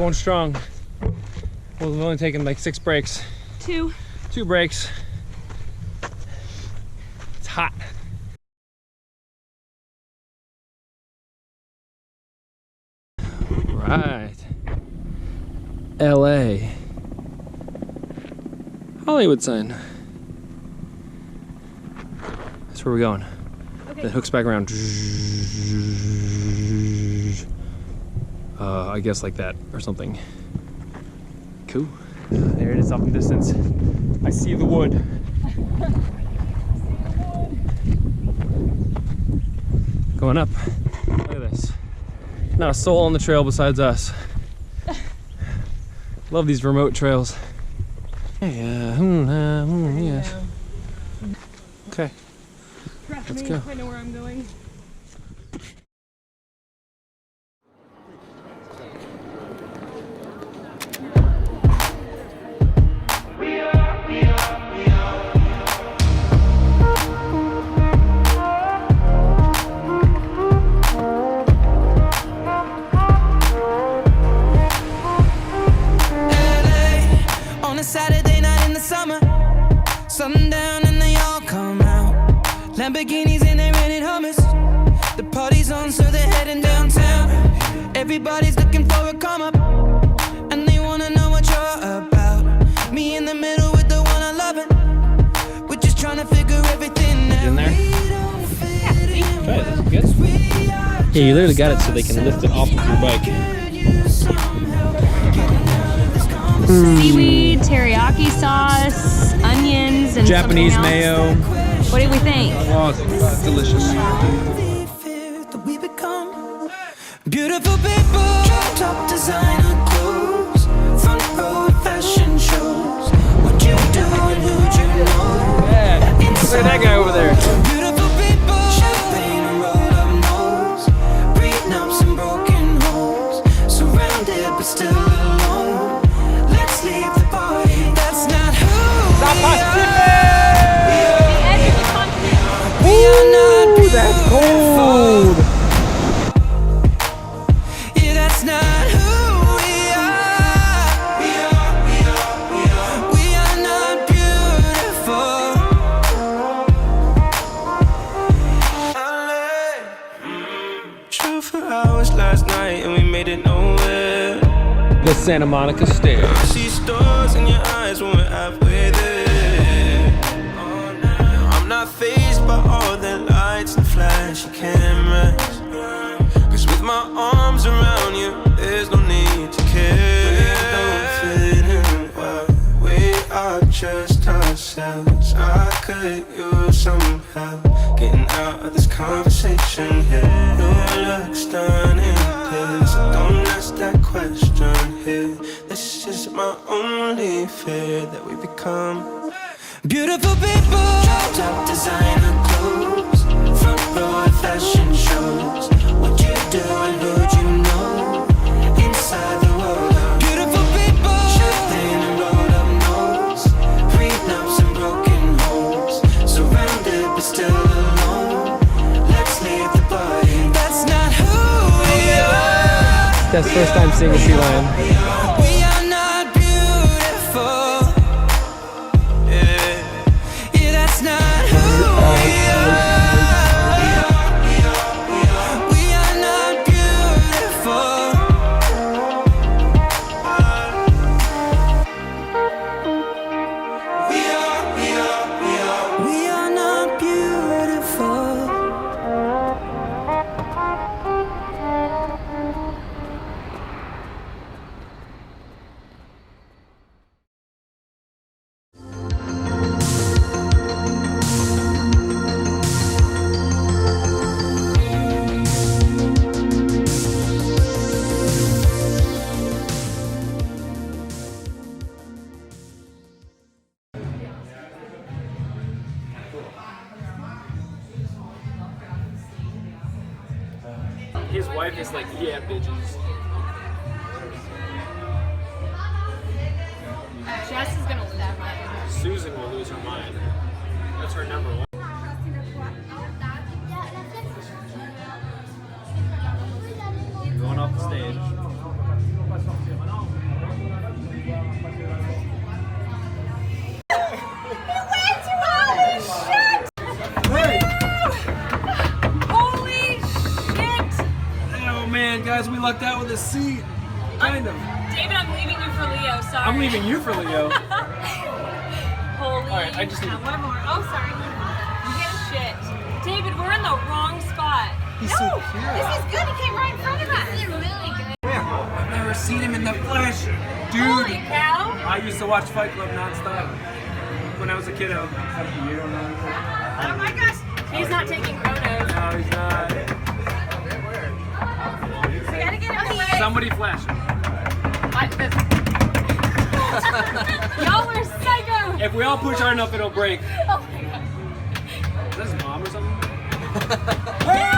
going strong. Well, we've only taken like 6 breaks. 2 breaks. It's hot. Right. LA. Hollywood sign. That's where we're going. Okay. Then hooks back around. I guess like that or something. Cool. There it is up in the distance. I see the wood. Going up. Look at this. Not a soul on the trail besides us. Love these remote trails. Yeah. Yes. Okay. Let's go. I know where I'm going. Saturday night in the summer, sundown and they all come out. Lamborghinis and they rented Hummers. The party's on, so they're heading downtown. Everybody's looking for a come up, and they wanna know what you're about. Me in the middle with the one I love it. We're just trying to figure everything out. In there? Try it, that's good. Yeah, you literally got it so they can lift it off of your bike. Seaweed, teriyaki sauce, onions, and Japanese mayo. What do we think? Oh, it's delicious. Beautiful people, top designer clothes, front row fashion shows. What you doing? Who'd you know? Yeah, look at that guy over there. Beautiful people, champagne and roll up nose, prenups and broken homes, surrounded but still alone. Let's leave the party. That's not who we are. We are not beautiful. That's cold. Yeah, that's not who we are. We are not beautiful. Drove for hours last night and we made it nowhere. The Santa Monica stairs. I see stars in your eyes when we're halfway there. I'm not fazed by all the lights and flashy cameras, 'cause with my arms around you, there's no need to care. We don't fit in well, we are just ourselves. I could use some help getting out of this conversation here. Your looks done in this, don't ask that question here. This is my only fear, that we become beautiful people. Top designer clothes, front row fashion shows. What you doing? Who'd you know? Inside the world, beautiful people. Champagne and rolled up nose, prenups and broken homes, surrounded but still alone. Let's leave the party. That's not who we are. That's the first time seeing a sea lion. We are not beautiful. Yeah, that's not who we are. We are not beautiful. We are not beautiful. His wife is like, yeah, bitches. Jess is gonna lose her mind. Susan will lose her mind. That's her number one. Going off the stage. guys, we lucked out with a seat. Kind of. David, I'm leaving you for Leo. Sorry. I'm leaving you for Leo. Holy. Alright, I just need- One more. Oh, sorry. You get a shit. David, we're in the wrong spot. He's so cute. This is good. He came right in front of us. This is really good. I've never seen him in the flesh. Dude, Holy cow. I used to watch Fight Club nonstop when I was a kiddo. Oh my gosh. He's not taking photos. No, he's not. We gotta get him away. Somebody flash him. Y'all are psycho. If we all push hard enough, it'll break. Oh my god. Is that his mom or something? Hey!